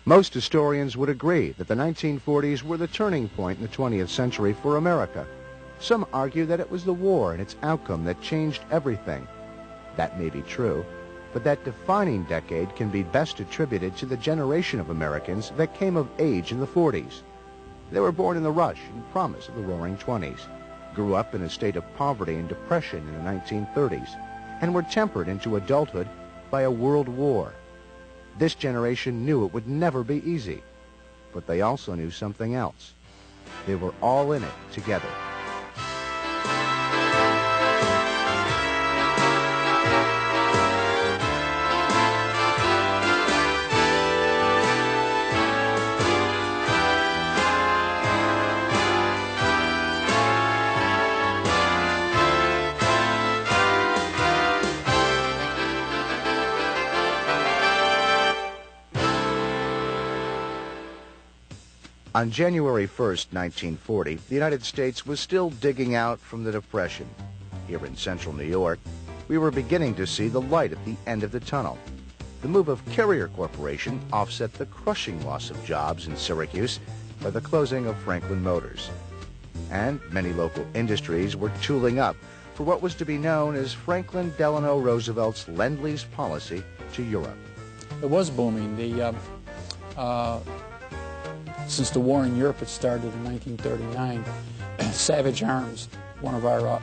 Most historians would agree that the 1940s were the turning point in the 20th century for America. Some argue that it was the war and its outcome that changed everything. That may be true, but that defining decade can be best attributed to the generation of Americans that came of age in the 40s. They were born in the rush and promise of the Roaring 20s, grew up in a state of poverty and depression in the 1930s, and were tempered into adulthood by a world war. This generation knew it would never be easy, but they also knew something else. They were all in it together. On January 1st, 1940, the United States was still digging out from the Depression. Here in central New York, we were beginning to see the light at the end of the tunnel. The move of Carrier Corporation offset the crushing loss of jobs in Syracuse by the closing of Franklin Motors. And many local industries were tooling up for what was to be known as Franklin Delano Roosevelt's Lend-Lease policy to Europe. It was booming. Since the war in Europe had started in 1939, Savage Arms, one of our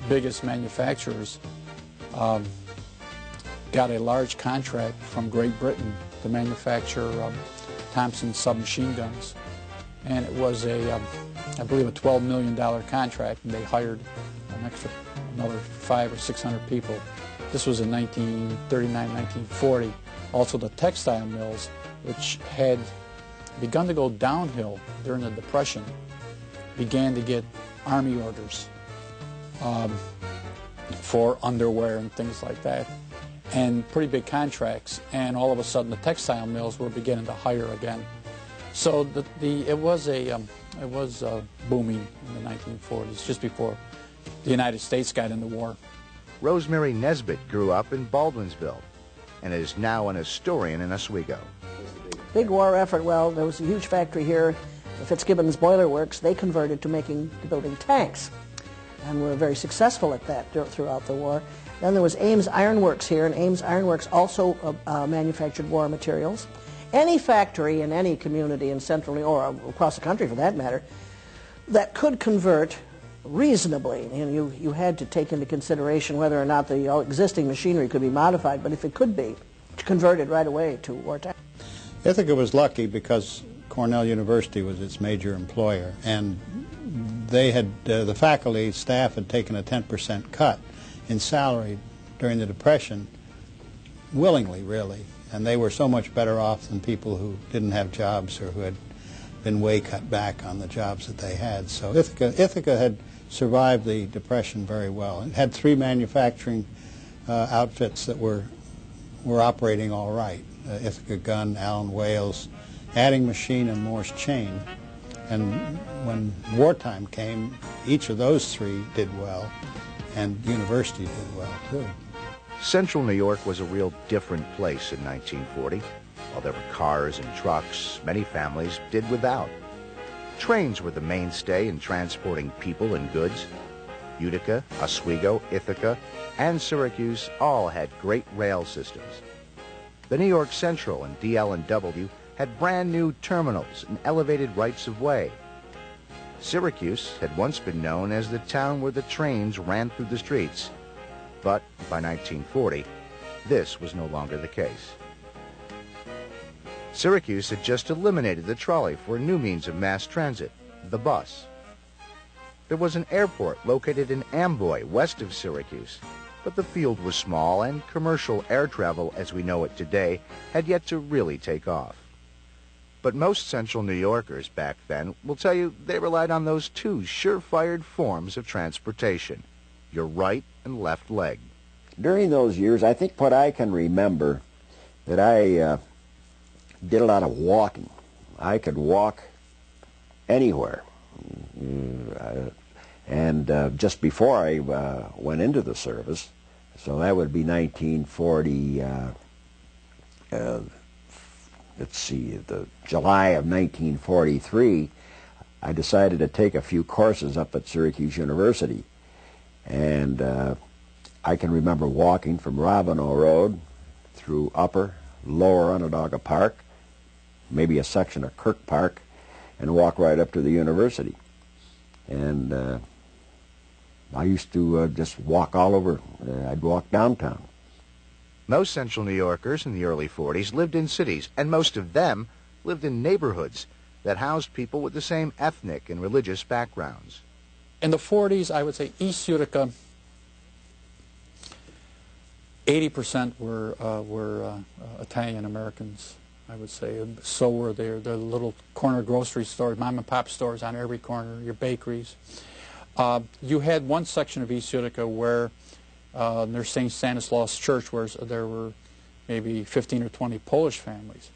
biggest manufacturers, got a large contract from Great Britain to manufacture Thompson submachine guns, and it was I believe, a $12 million contract, and they hired another 500 or 600 people. This was in 1939, 1940. Also, the textile mills, which had begun to go downhill during the Depression, began to get Army orders for underwear and things like that, and pretty big contracts. And all of a sudden, the textile mills were beginning to hire again. So it was booming in the 1940s, just before the United States got into war. Rosemary Nesbitt grew up in Baldwinsville and is now an historian in Oswego. Big war effort. Well, there was a huge factory here, the Fitzgibbons Boiler Works. They converted to building tanks, and were very successful at that throughout the war. Then there was Ames Iron Works here, and Ames Iron Works also manufactured war materials. Any factory in any community in central New York, or across the country for that matter, that could convert reasonably, and you had to take into consideration whether or not the existing machinery could be modified, but if it could be, converted right away to wartime. Ithaca was lucky because Cornell University was its major employer, and they had, the faculty staff had taken a 10% cut in salary during the Depression, willingly really, and they were so much better off than people who didn't have jobs or who had been way cut back on the jobs that they had. So Ithaca had survived the Depression very well. It had 3 manufacturing outfits that were operating all right. Ithaca Gun, Allen Wales, Adding Machine, and Morse Chain. And when wartime came, each of those 3 did well, and university did well too. Central New York was a real different place in 1940. While there were cars and trucks, many families did without. Trains were the mainstay in transporting people and goods. Utica, Oswego, Ithaca, and Syracuse all had great rail systems. The New York Central and DL&W had brand new terminals and elevated rights-of-way. Syracuse had once been known as the town where the trains ran through the streets. But by 1940, this was no longer the case. Syracuse had just eliminated the trolley for a new means of mass transit, the bus. There was an airport located in Amboy, west of Syracuse, but the field was small and commercial air travel as we know it today had yet to really take off. But most central New Yorkers back then will tell you they relied on those 2 surefire forms of transportation, your right and left leg. During those years, I think what I can remember, that I did a lot of walking. I could walk anywhere. And just before I went into the service, So that would be 1940, let's see, the July of 1943, I decided to take a few courses up at Syracuse University. And I can remember walking from Ravenel Road through Upper, Lower Onondaga Park, maybe a section of Kirk Park, and walk right up to the university. And I used to just walk all over. I'd walk downtown. Most Central New Yorkers in the early 40s lived in cities, and most of them lived in neighborhoods that housed people with the same ethnic and religious backgrounds. In the 40s, I would say East Utica, 80% were Italian Americans, I would say. So were there the little corner grocery stores, mom and pop stores on every corner, your bakeries. You had one section of East Utica where there's St. Stanislaus Church, where there were maybe 15 or 20 Polish families.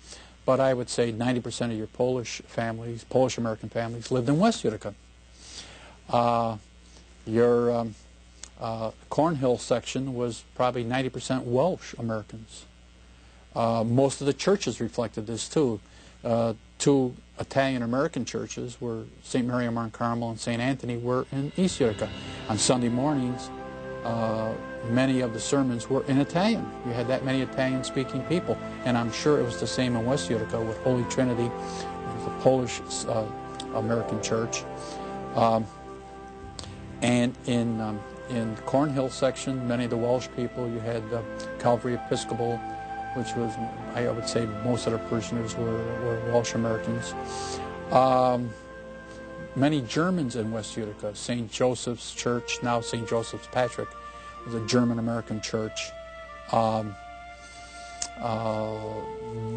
But I would say 90% of your Polish families, Polish-American families, lived in West Utica. Your Cornhill section was probably 90% Welsh Americans. Most of the churches reflected this too. Two Italian-American churches were St. Mary of Mount Carmel and St. Anthony were in East Utica. On Sunday mornings, many of the sermons were in Italian. You had that many Italian-speaking people, and I'm sure it was the same in West Utica with Holy Trinity, which was a Polish American church. And in Cornhill section, many of the Welsh people, you had Calvary Episcopal, which was, I would say, most of the parishioners were Welsh Americans. Many Germans in West Utica. St. Joseph's Church, now St. Joseph's Patrick, was a German-American church.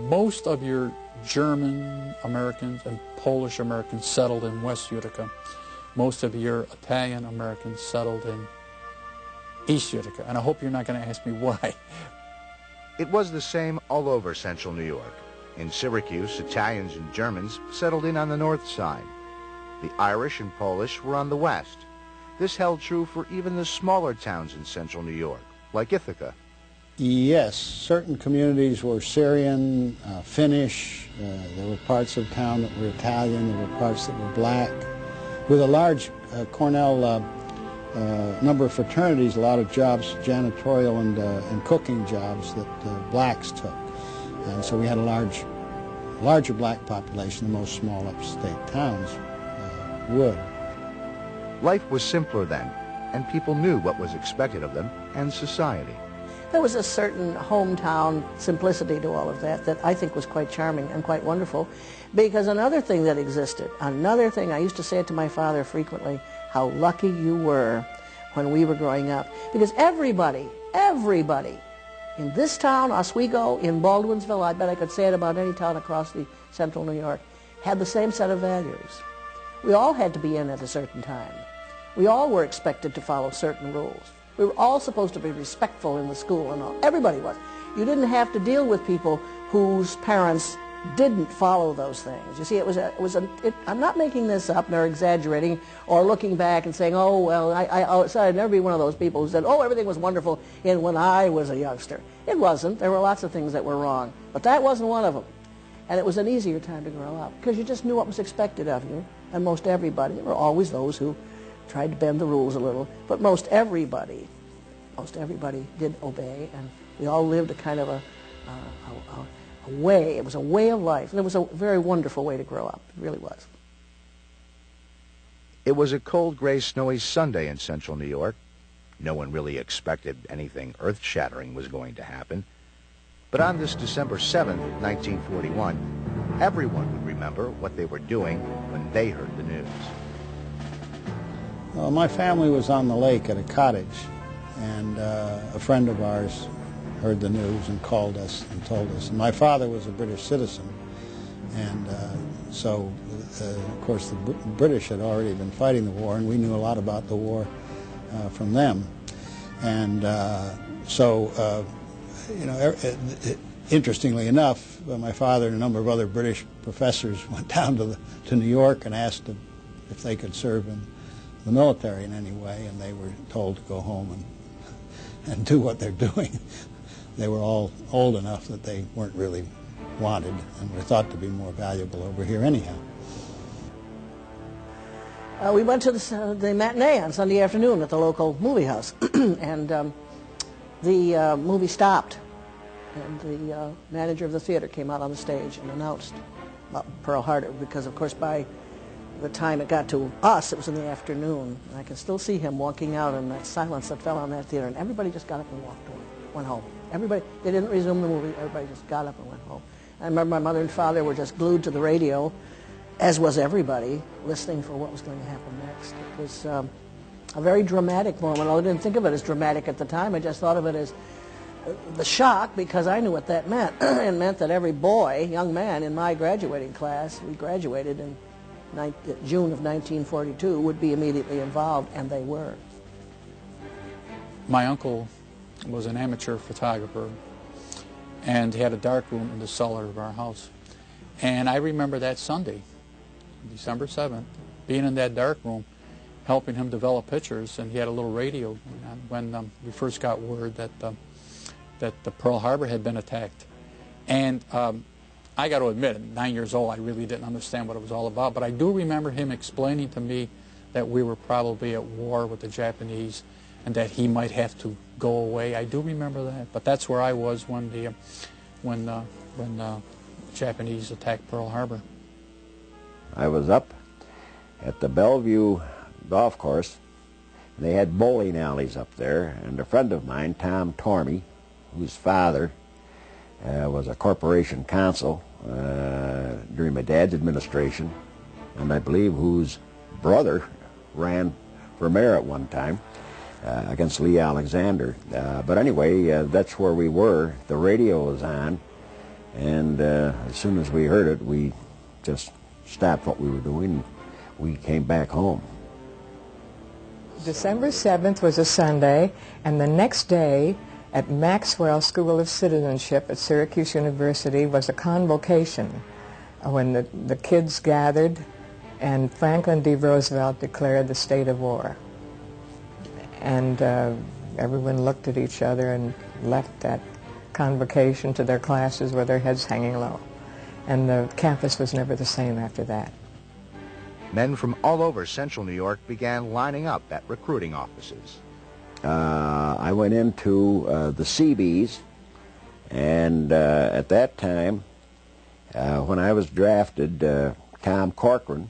Most of your German Americans and Polish Americans settled in West Utica. Most of your Italian Americans settled in East Utica. And I hope you're not going to ask me why. It was the same all over Central New York. In Syracuse, Italians and Germans settled in on the north side. The Irish and Polish were on the west. This held true for even the smaller towns in Central New York, like Ithaca. Yes, certain communities were Syrian, Finnish. There were parts of town that were Italian. There were parts that were black. With a large Cornell number of fraternities, a lot of jobs, janitorial and cooking jobs that blacks took. And so we had a larger black population than most small upstate towns would. Life was simpler then, and people knew what was expected of them and society. There was a certain hometown simplicity to all of that I think was quite charming and quite wonderful. Because another thing that existed, another thing, I used to say it to my father frequently, how lucky you were when we were growing up. Because everybody in this town, Oswego, in Baldwinsville, I bet I could say it about any town across the Central New York, had the same set of values. We all had to be in at a certain time. We all were expected to follow certain rules. We were all supposed to be respectful in the school and all. Everybody was. You didn't have to deal with people whose parents didn't follow those things. You see, I'm not making this up nor exaggerating or looking back and saying, oh, well, I'd never be one of those people who said, oh, everything was wonderful when I was a youngster. It wasn't. There were lots of things that were wrong. But that wasn't one of them. And it was an easier time to grow up because you just knew what was expected of you. And most everybody, there were always those who tried to bend the rules a little, but most everybody did obey, and we all lived a kind of a way. It was a way of life, and it was a very wonderful way to grow up. It really was. It was a cold, gray, snowy Sunday in Central New York. No one really expected anything earth-shattering was going to happen. But on this December 7th, 1941, everyone would remember what they were doing when they heard the news. Well, my family was on the lake at a cottage, and a friend of ours heard the news and called us and told us. And my father was a British citizen, and so, of course, the British had already been fighting the war, and we knew a lot about the war from them. And interestingly enough, my father and a number of other British professors went down to New York and asked them if they could serve in the military in any way, and they were told to go home and and do what they're doing. They were all old enough that they weren't really wanted and were thought to be more valuable over here anyhow. We went to the matinee on Sunday afternoon at the local movie house, and the movie stopped, and the manager of the theater came out on the stage and announced about Pearl Harbor, because of course by the time it got to us, it was in the afternoon, and I can still see him walking out in that silence that fell on that theater, and everybody just got up and walked away, went home. Everybody, they didn't resume the movie, everybody just got up and went home. I remember my mother and father were just glued to the radio, as was everybody, listening for what was going to happen next. It was a very dramatic moment. I didn't think of it as dramatic at the time. I just thought of it as the shock, because I knew what that meant. It meant that every boy, young man in my graduating class, we graduated in June of 1942, would be immediately involved, and they were. My uncle was an amateur photographer, and he had a dark room in the cellar of our house. And I remember that Sunday, December 7th, being in that dark room, helping him develop pictures, and he had a little radio when we first got word that the Pearl Harbor had been attacked. And I got to admit, at 9 years old, I really didn't understand what it was all about, but I do remember him explaining to me that we were probably at war with the Japanese and that he might have to go away. I do remember that, but that's where I was when the Japanese attacked Pearl Harbor. I was up at the Bellevue golf course, and they had bowling alleys up there, and a friend of mine, Tom Tormey, whose father was a corporation counsel during my dad's administration, and I believe whose brother ran for mayor at one time against Lee Alexander. But anyway, that's where we were. The radio was on, and as soon as we heard it, we just stopped what we were doing. We came back home. December 7th was a Sunday, and the next day at Maxwell School of Citizenship at Syracuse University was a convocation when the kids gathered, and Franklin D. Roosevelt declared the state of war. And everyone looked at each other and left that convocation to their classes with their heads hanging low. And the campus was never the same after that. Men from all over central New York began lining up at recruiting offices. I went into the CBs, and at that time, when I was drafted, Tom Corcoran,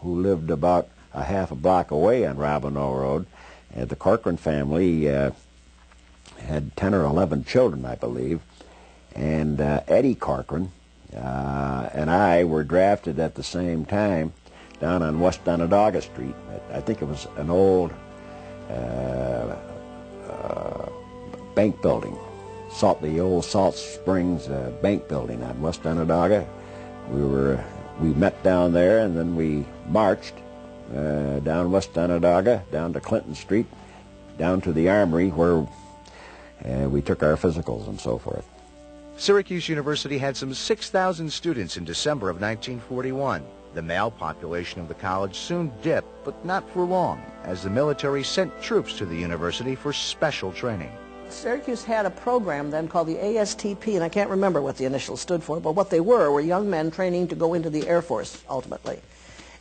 who lived about a half a block away on Robinow Road, the Corcoran family had 10 or 11 children, I believe, and Eddie Corcoran and I were drafted at the same time down on West Onondaga Street. I think it was an old bank building, the old Salt Springs bank building on West Onondaga. We met down there, and then we marched down West Onondaga, down to Clinton Street, down to the Armory, where we took our physicals and so forth. Syracuse University had some 6,000 students in December of 1941. The male population of the college soon dipped, but not for long, as the military sent troops to the university for special training. Syracuse had a program then called the ASTP, and I can't remember what the initials stood for, but what they were young men training to go into the Air Force, ultimately.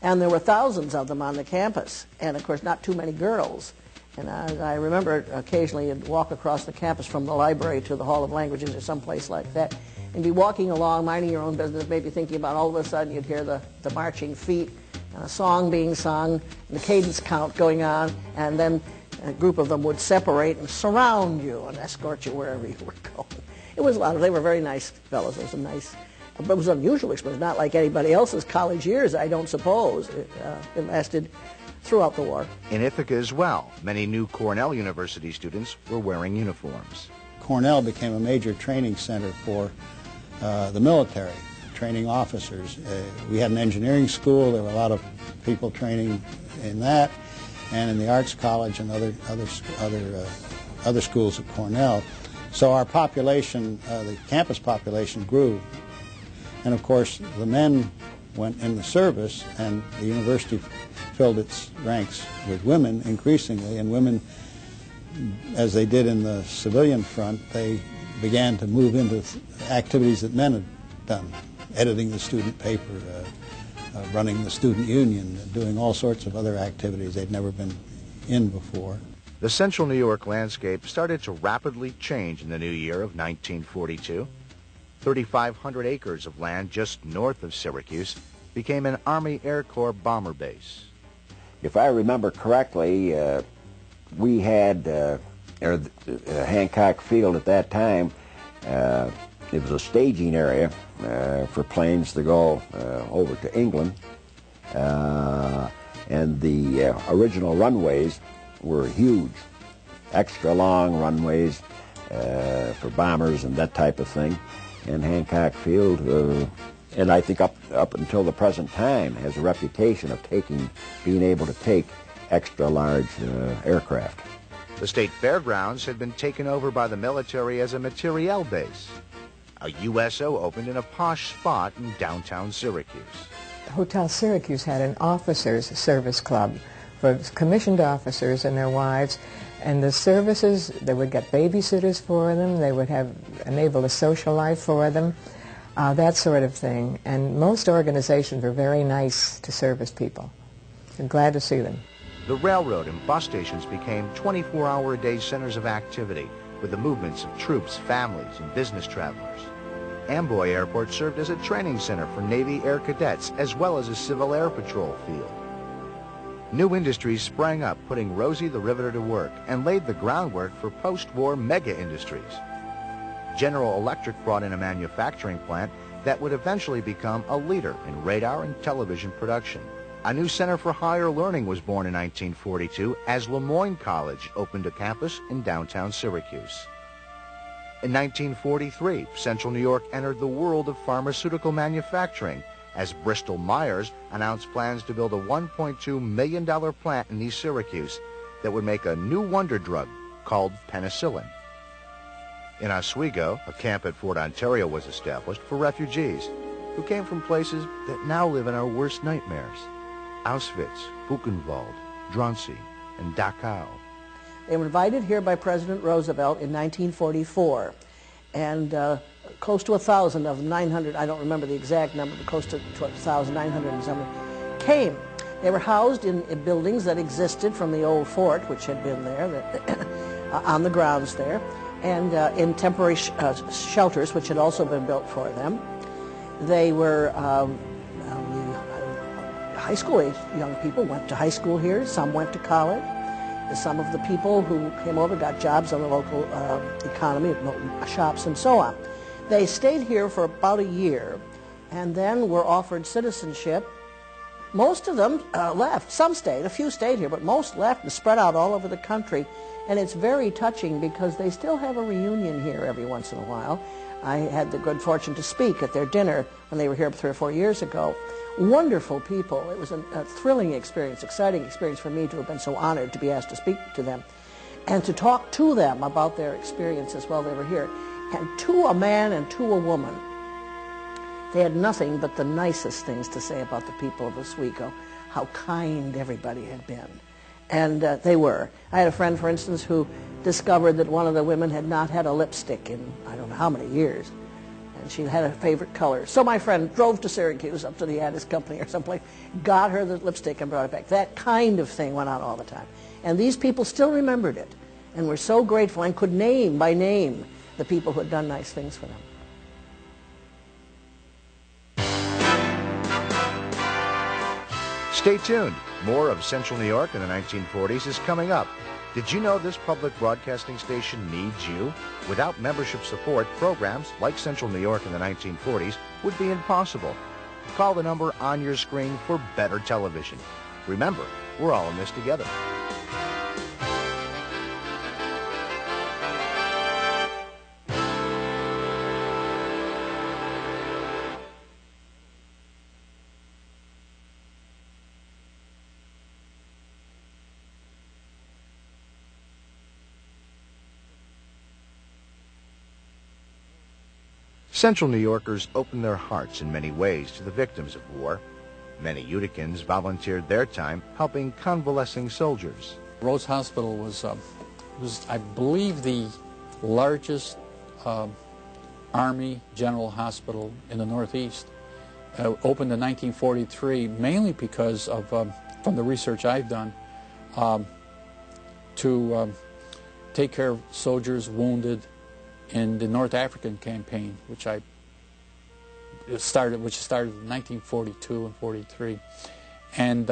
And there were thousands of them on the campus, and of course not too many girls. And I remember occasionally you'd walk across the campus from the library to the Hall of Languages or someplace like that, and be walking along, minding your own business, maybe thinking about all of a sudden you'd hear the marching feet, and a song being sung, and the cadence count going on, and then a group of them would separate and surround you and escort you wherever you were going. It was they were very nice fellows. It was an unusual experience, not like anybody else's college years, I don't suppose. It lasted throughout the war. In Ithaca as well, many new Cornell University students were wearing uniforms. Cornell became a major training center for the military, training officers. We had an engineering school. There were a lot of people training in that, and in the Arts College and other schools at Cornell. So our population, the campus population, grew. And of course, the men went in the service, and the university filled its ranks with women increasingly, and women as they did in the civilian front, they began to move into activities that men had done, editing the student paper, running the student union, doing all sorts of other activities they'd never been in before. The central New York landscape started to rapidly change in the new year of 1942. 3,500 acres of land just north of Syracuse became an Army Air Corps bomber base. If I remember correctly, we had Hancock Field at that time. It was a staging area for planes to go over to England, and the original runways were huge, extra long runways for bombers and that type of thing. And Hancock Field, and I think up until the present time, has a reputation of being able to take extra large aircraft. The state fairgrounds had been taken over by the military as a materiel base. A USO opened in a posh spot in downtown Syracuse. Hotel Syracuse had an officers' service club for commissioned officers and their wives, and the services, they would get babysitters for them, they would enable a social life for them, that sort of thing. And most organizations were very nice to service people. I'm glad to see them. The railroad and bus stations became 24-hour-a-day centers of activity with the movements of troops, families, and business travelers. Amboy Airport served as a training center for Navy Air Cadets as well as a Civil Air Patrol field. New industries sprang up, putting Rosie the Riveter to work and laid the groundwork for post-war mega industries. General Electric brought in a manufacturing plant that would eventually become a leader in radar and television production. A new center for higher learning was born in 1942 as Lemoyne College opened a campus in downtown Syracuse. In 1943, Central New York entered the world of pharmaceutical manufacturing as Bristol Myers announced plans to build a $1.2 million plant in East Syracuse that would make a new wonder drug called penicillin. In Oswego, a camp at Fort Ontario was established for refugees who came from places that now live in our worst nightmares: Auschwitz, Buchenwald, Drancy, and Dachau. They were invited here by President Roosevelt in 1944, and close to 1,000 of them, 900, I don't remember the exact number, but close to 1,900 and something, came. They were housed in buildings that existed from the old fort, which had been there, on the grounds there, and in temporary shelters, which had also been built for them. They were high school age young people, went to high school here, some went to college. Some of the people who came over got jobs on the local economy, shops and so on. They stayed here for about a year and then were offered citizenship. Most of them left. Some stayed, a few stayed here, but most left and spread out all over the country. And it's very touching because they still have a reunion here every once in a while. I had the good fortune to speak at their dinner when they were here 3 or 4 years ago. Wonderful people. It was a thrilling experience, exciting experience for me to have been so honored to be asked to speak to them and to talk to them about their experiences while they were here. And to a man and to a woman, they had nothing but the nicest things to say about the people of Oswego, how kind everybody had been. And they were. I had a friend, for instance, who discovered that one of the women had not had a lipstick in I don't know how many years. And she had a favorite color. So my friend drove to Syracuse, up to the Addis Company or someplace, got her the lipstick and brought it back. That kind of thing went on all the time. And these people still remembered it and were so grateful and could name by name the people who had done nice things for them. Stay tuned. More of Central New York in the 1940s is coming up. Did you know this public broadcasting station needs you? Without membership support, programs like Central New York in the 1940s would be impossible. Call the number on your screen for better television. Remember, we're all in this together. Central New Yorkers opened their hearts in many ways to the victims of war. Many Uticans volunteered their time helping convalescing soldiers. Rose Hospital was was, I believe, the largest Army General Hospital in the Northeast. Opened in 1943, mainly because of, from the research I've done, to take care of soldiers wounded in the North African campaign, which started in 1942 and 43, and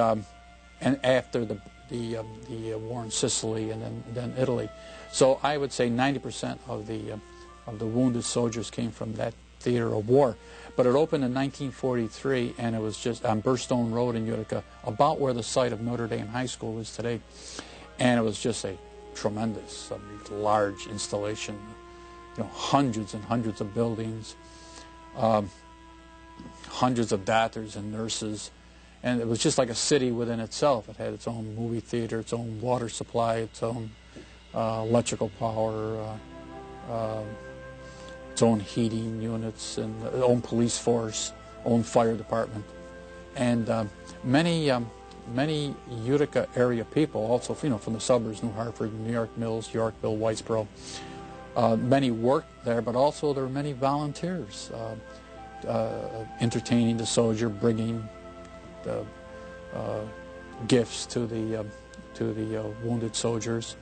after the war in Sicily and then Italy. So I would say 90% of the wounded soldiers came from that theater of war. But it opened in 1943, and it was just on Burstone Road in Utica, about where the site of Notre Dame High School is today. And it was just a tremendous, large installation. You know, hundreds and hundreds of buildings, hundreds of doctors and nurses, and it was just like a city within itself. It had its own movie theater, its own water supply, its own electrical power, its own heating units, and its own police force, own fire department, and many Utica area people, also from the suburbs, New Hartford, New York Mills, Yorkville, Whitesboro. Many worked there, but also there were many volunteers entertaining the soldier, bringing the gifts to the wounded soldiers,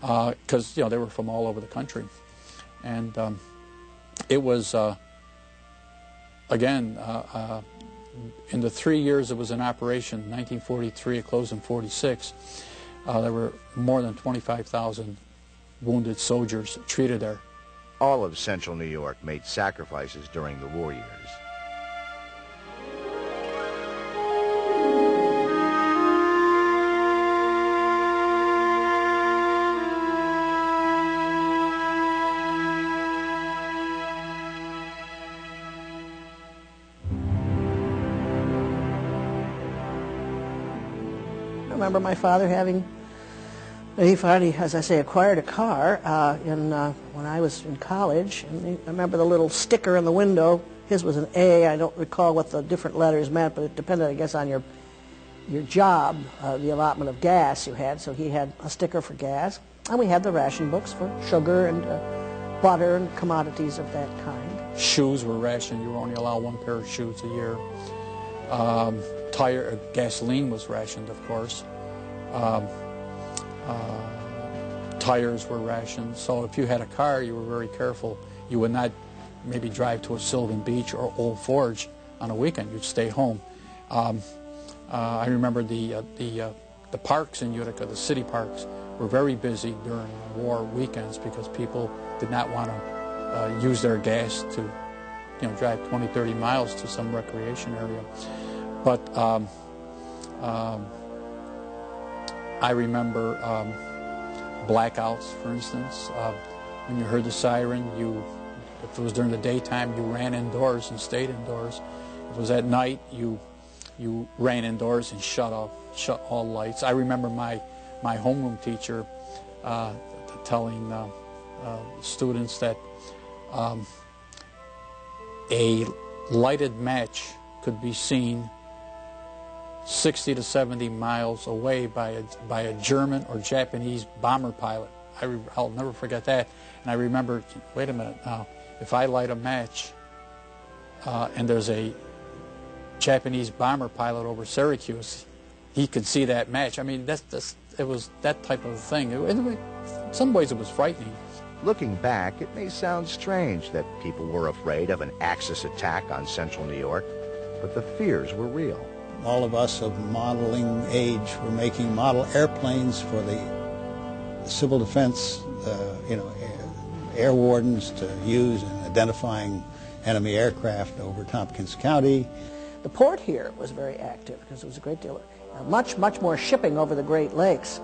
because they were from all over the country, and it was again in the 3 years it was in operation. 1943, it closed in 46. There were more than 25,000 wounded soldiers treated there. All of central New York made sacrifices during the war years. I remember my father he finally, as I say, acquired a car when I was in college. And I remember the little sticker in the window. His was an A. I don't recall what the different letters meant, but it depended, I guess, on your job, the allotment of gas you had. So he had a sticker for gas. And we had the ration books for sugar and butter and commodities of that kind. Shoes were rationed. You were only allowed one pair of shoes a year. Gasoline was rationed, of course. Tires were rationed, so if you had a car, you were very careful. You would not maybe drive to a Sylvan Beach or Old Forge on a weekend. You'd stay home. I remember the parks in Utica, the city parks, were very busy during war weekends because people did not want to use their gas to drive 20, 30 miles to some recreation area. But I remember blackouts, for instance. When you heard the siren, if it was during the daytime, you ran indoors and stayed indoors. If it was at night, you ran indoors and shut all lights. I remember my homeroom teacher telling students that a lighted match could be seen 60 to 70 miles away by a German or Japanese bomber pilot. I'll never forget that. And I remember, wait a minute now, if I light a match and there's a Japanese bomber pilot over Syracuse, he could see that match. I mean, it was that type of thing. In some ways it was frightening. Looking back, it may sound strange that people were afraid of an Axis attack on central New York, but the fears were real. All of us of modeling age were making model airplanes for the civil defense, air wardens to use in identifying enemy aircraft over Tompkins County. The port here was very active because there was a great deal of, much more shipping over the Great Lakes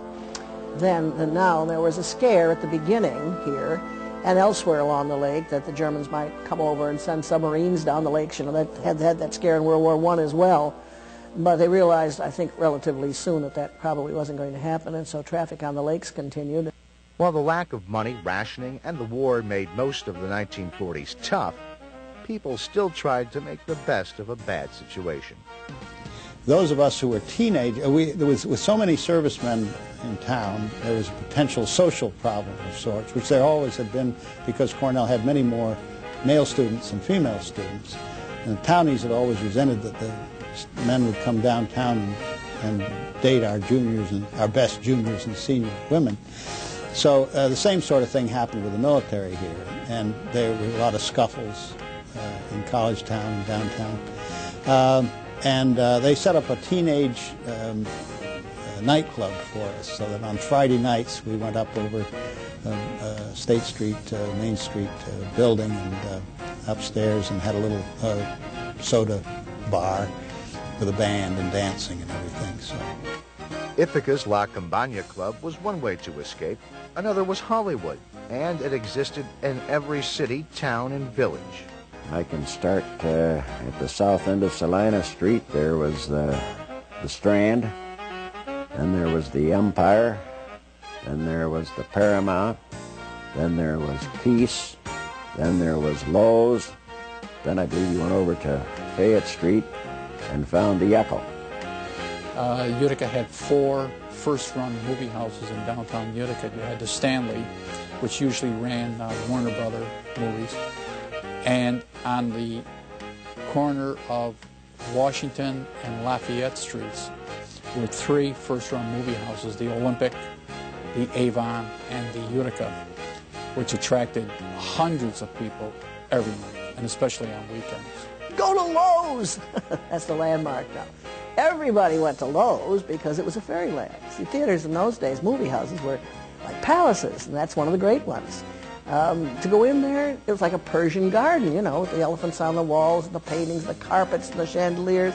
than now. There was a scare at the beginning here and elsewhere along the lake that the Germans might come over and send submarines down the lakes. That had that scare in World War I as well. But they realized, I think, relatively soon that probably wasn't going to happen, and so traffic on the lakes continued. While the lack of money, rationing, and the war made most of the 1940s tough, people still tried to make the best of a bad situation. those of us who were teenagers, there was, with so many servicemen in town, there was a potential social problem of sorts, which there always had been because Cornell had many more male students than female students. And the townies had always resented that the men would come downtown and date our juniors and our best juniors and senior women. So the same sort of thing happened with the military here, and there were a lot of scuffles in College Town and downtown. They set up a teenage nightclub for us, so that on Friday nights we went up over State Street, Main Street building, and upstairs, and had a little soda bar with a band and dancing and everything. So Ithaca's La Campagna Club was one way to escape. Another was Hollywood, and it existed in every city, town, and village. I can start at the south end of Salina Street. There was the Strand, then there was the Empire, then there was the Paramount, then there was Peace, then there was Lowe's, then I believe you went over to Fayette Street and found the Echo. Utica had 4 first-run movie houses in downtown Utica. You had the Stanley, which usually ran Warner Brother movies. And on the corner of Washington and Lafayette Streets were 3 first-run movie houses, the Olympic, the Avon, and the Utica, which attracted hundreds of people every night, and especially on weekends. Go to Lowe's! That's the landmark now. Everybody went to Lowe's because it was a fairyland. See, theaters in those days, movie houses, were like palaces, and that's one of the great ones. To go in there, it was like a Persian garden, you know, with the elephants on the walls, and the paintings, the carpets, and the chandeliers.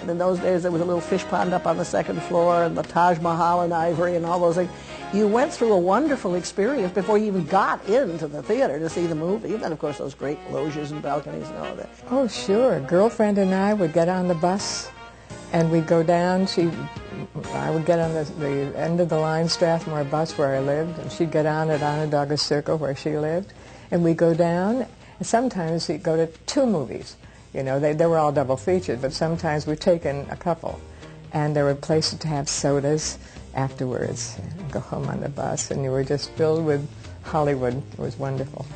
And in those days, there was a little fish pond up on the 2nd floor, and the Taj Mahal in ivory, and all those things. You went through a wonderful experience before you even got into the theater to see the movie. And then, of course, those great loges and balconies and all that. Oh, sure. Girlfriend and I would get on the bus, and we'd go down. I would get on the end of the line Strathmore bus where I lived, and she'd get on at Onondaga Circle where she lived, and we'd go down, and sometimes we'd go to 2 movies. You know, they were all double featured, but sometimes we'd taken a couple, and there were places to have sodas afterwards, go home on the bus, and you were just filled with Hollywood. It was wonderful.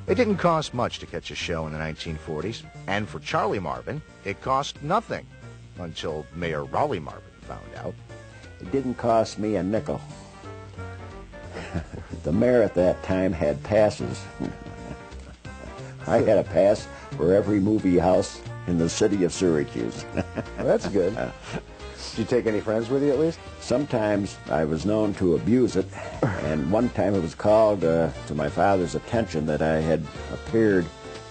It didn't cost much to catch a show in the 1940s, and for Charlie Marvin, it cost nothing, until Mayor Raleigh Marvin found out. It didn't cost me a nickel. The mayor at that time had passes. I had a pass for every movie house in the city of Syracuse. Well, that's good. Did you take any friends with you at least? Sometimes I was known to abuse it, and one time it was called to my father's attention that I had appeared,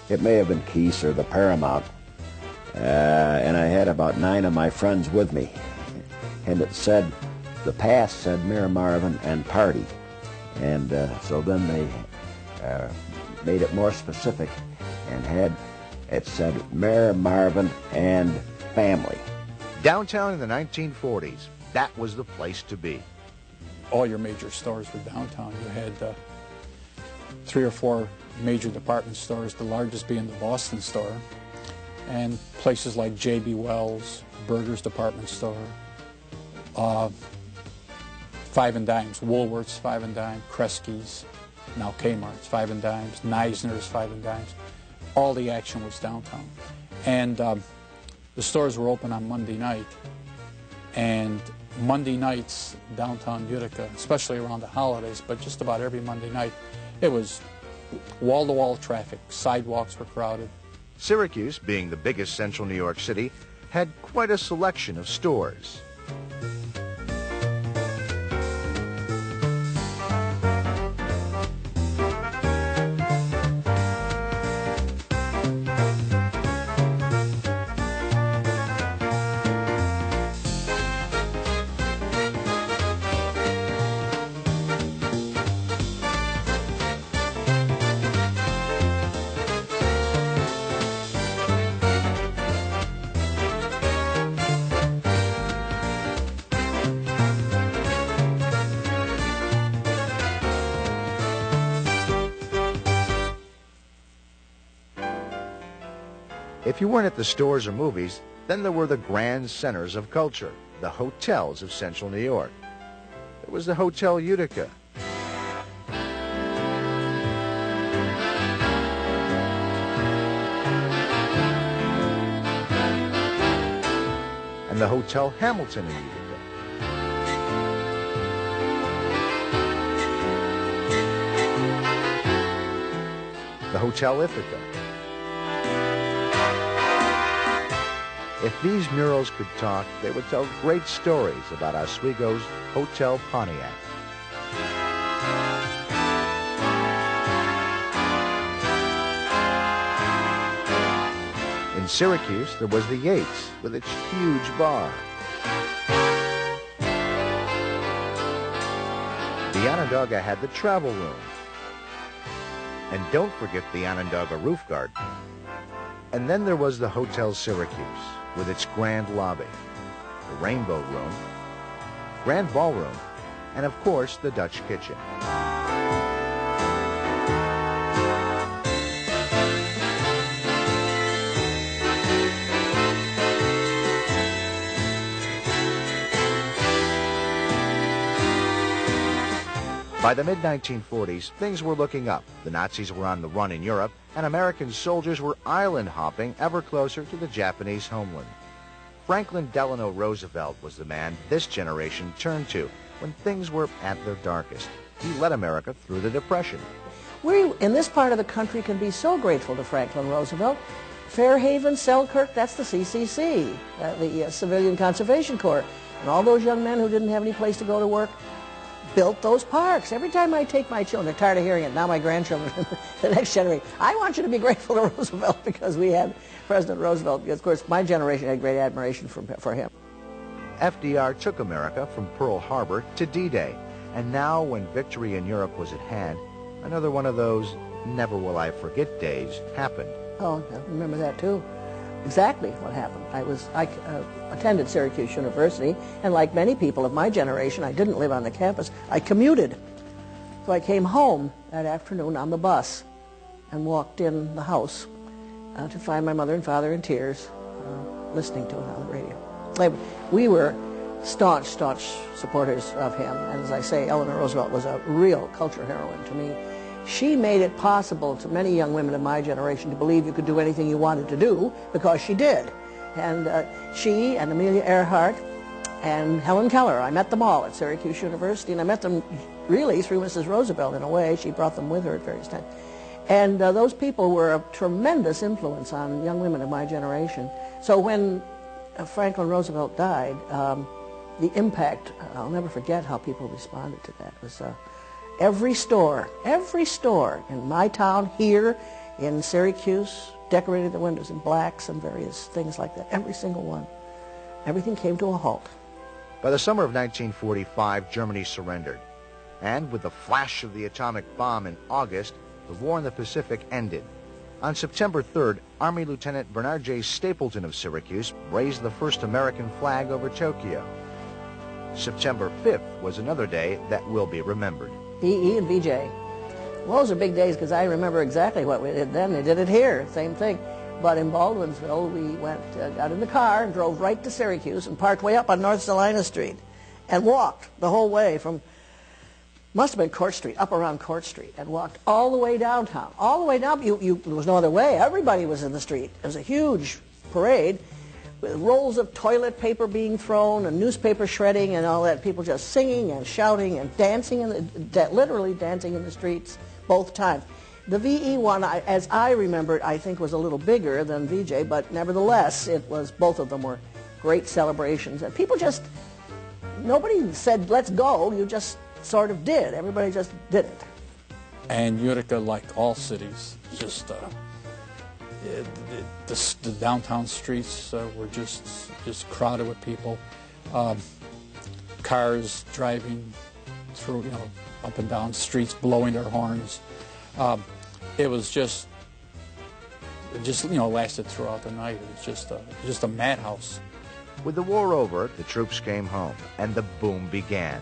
it may have been Keys or the Paramount, and I had about 9 of my friends with me. And it said, the pass said Mayor Marvin and party. And so then they made it more specific and it said Mayor Marvin and family. Downtown in the 1940s, that was the place to be. All your major stores were downtown. You had 3 or 4 major department stores, the largest being the Boston store, and places like J.B. Wells, Berger's department store, 5 and Dimes, Woolworth's 5 and Dime, Kresge's, now Kmart's 5 and Dimes, Neisner's 5 and Dimes. All the action was downtown. And the stores were open on Monday night, and Monday nights downtown Utica, especially around the holidays, but just about every Monday night, it was wall-to-wall traffic. Sidewalks were crowded. Syracuse, being the biggest central New York city, had quite a selection of stores. If you weren't at the stores or movies, Then there were the grand centers of culture, the hotels of central New York. There was the Hotel Utica, and the Hotel Hamilton in Utica. The Hotel Ithaca. If these murals could talk, they would tell great stories about Oswego's Hotel Pontiac. In Syracuse, there was the Yates with its huge bar. The Onondaga had the travel room. And don't forget the Onondaga Roof Garden. And then there was the Hotel Syracuse with its grand lobby, the Rainbow Room, Grand Ballroom, and of course the Dutch Kitchen. By the mid-1940s, things were looking up. The Nazis were on the run in Europe, and American soldiers were island hopping ever closer to the Japanese homeland. Franklin Delano Roosevelt was the man this generation turned to when things were at their darkest. He led America through the Depression. We, in this part of the country, can be so grateful to Franklin Roosevelt. Fairhaven, Selkirk, that's the CCC, the Civilian Conservation Corps. And all those young men who didn't have any place to go to work built those parks. Every time I take my children, they're tired of hearing it, now my grandchildren, the next generation, I want you to be grateful to Roosevelt because we had President Roosevelt. Because, of course, my generation had great admiration for him. FDR took America from Pearl Harbor to D-Day. And now, when victory in Europe was at hand, another one of those never will I forget days happened. Oh, I remember that too. Exactly what happened. I attended Syracuse University, and like many people of my generation, I didn't live on the campus. I commuted. So I came home that afternoon on the bus and walked in the house to find my mother and father in tears, listening to it on the radio. We were staunch supporters of him, and as I say, Eleanor Roosevelt was a real culture heroine to me. She made it possible to many young women of my generation to believe you could do anything you wanted to do, because she did. And she and Amelia Earhart and Helen Keller, I met them all at Syracuse University, and I met them really through Mrs. Roosevelt in a way. She brought them with her at various times. And those people were a tremendous influence on young women of my generation. So when Franklin Roosevelt died, the impact, I'll never forget how people responded to that. It was every store in my town here in Syracuse decorated the windows in blacks and various things like that. Every single one. Everything came to a halt. By the summer of 1945, Germany surrendered. And with the flash of the atomic bomb in August, the war in the Pacific ended. On September 3rd, Army Lieutenant Bernard J. Stapleton of Syracuse raised the first American flag over Tokyo. September 5th was another day that will be remembered. VE and VJ. Well, those are big days because I remember exactly what we did then. They did it here, same thing. But in Baldwinsville, we went, got in the car and drove right to Syracuse and parked way up on North Salina Street and walked the whole way from, must have been Court Street, up around Court Street, and walked all the way downtown. All the way down, there was no other way. Everybody was in the street. It was a huge parade with rolls of toilet paper being thrown and newspaper shredding and all that. People just singing and shouting and dancing, literally dancing in the streets both times. The VE one, as I remember, I think was a little bigger than VJ, but nevertheless, it was, both of them were great celebrations. And people just, nobody said, let's go. You just sort of did. Everybody just did it. And Utica, like all cities, just the downtown streets were just crowded with people. Cars driving through, up and down streets, blowing their horns. It was just lasted throughout the night. It was just a madhouse. With the war over, the troops came home, and the boom began.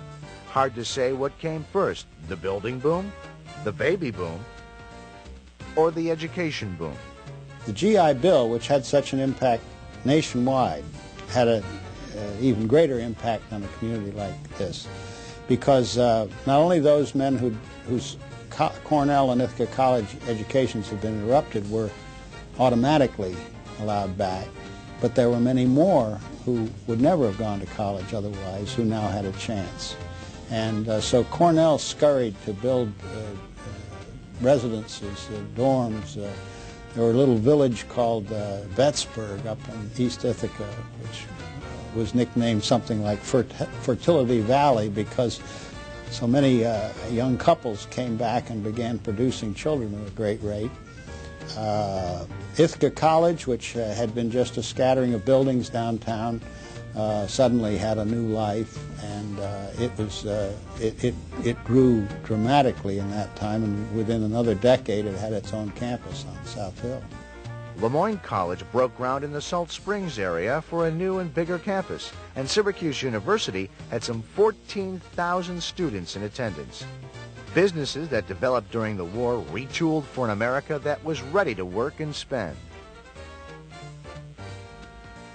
Hard to say what came first, the building boom, the baby boom, or the education boom. The GI Bill, which had such an impact nationwide had an even greater impact on a community like this, because not only those men whose Cornell and Ithaca College educations had been interrupted were automatically allowed back, but there were many more who would never have gone to college otherwise who now had a chance. And so Cornell scurried to build residences, dorms. There were a little village called Bettsburg up in East Ithaca, which was nicknamed something like Fertility Valley because so many young couples came back and began producing children at a great rate. Ithaca College, which had been just a scattering of buildings downtown, suddenly had a new life, and it grew dramatically in that time, and within another decade it had its own campus on South Hill. Lemoyne College broke ground in the Salt Springs area for a new and bigger campus, and Syracuse University had some 14,000 students in attendance. Businesses that developed during the war retooled for an America that was ready to work and spend.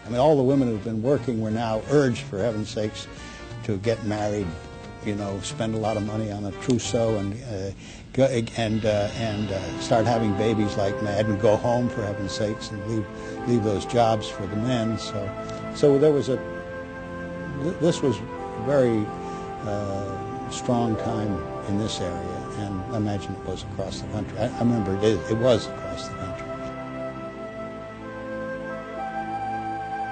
I mean, all the women who've been working were now urged, for heaven's sakes, to get married, you know, spend a lot of money on a trousseau and start having babies like mad and go home, for heaven's sakes, and leave those jobs for the men. So there was this was a very strong time in this area, and I imagine it was across the country. I remember it was across the country.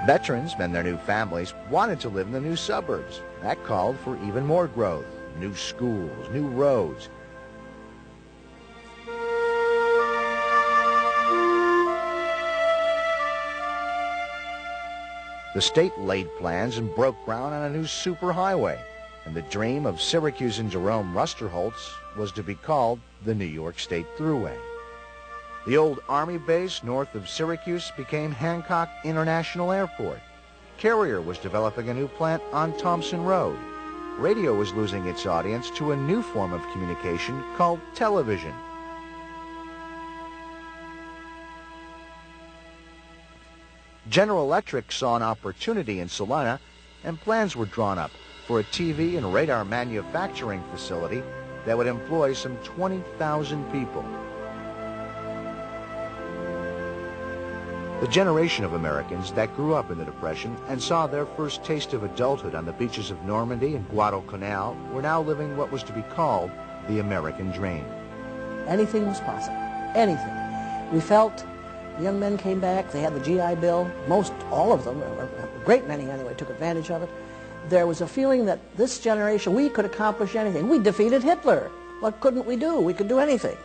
Veterans and their new families wanted to live in the new suburbs. That called for even more growth, new schools, new roads. The state laid plans and broke ground on a new superhighway, and the dream of Syracuse and Jerome Rusterholtz was to be called the New York State Thruway. The old Army base north of Syracuse became Hancock International Airport. Carrier was developing a new plant on Thompson Road. Radio was losing its audience to a new form of communication called television. General Electric saw an opportunity in Salina, and plans were drawn up for a TV and radar manufacturing facility that would employ some 20,000 people. The generation of Americans that grew up in the Depression and saw their first taste of adulthood on the beaches of Normandy and Guadalcanal were now living what was to be called the American dream. Anything was possible. Anything. We felt the young men came back, they had the GI Bill, all of them, a great many anyway, took advantage of it. There was a feeling that this generation, we could accomplish anything. We defeated Hitler. What couldn't we do? We could do anything.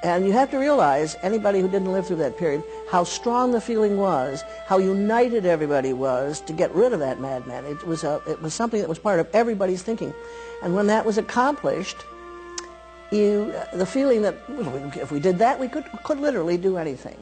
And you have to realize, anybody who didn't live through that period, how strong the feeling was, how united everybody was to get rid of that madman. It was something that was part of everybody's thinking. And when that was accomplished, the feeling that if we did that, we could literally do anything.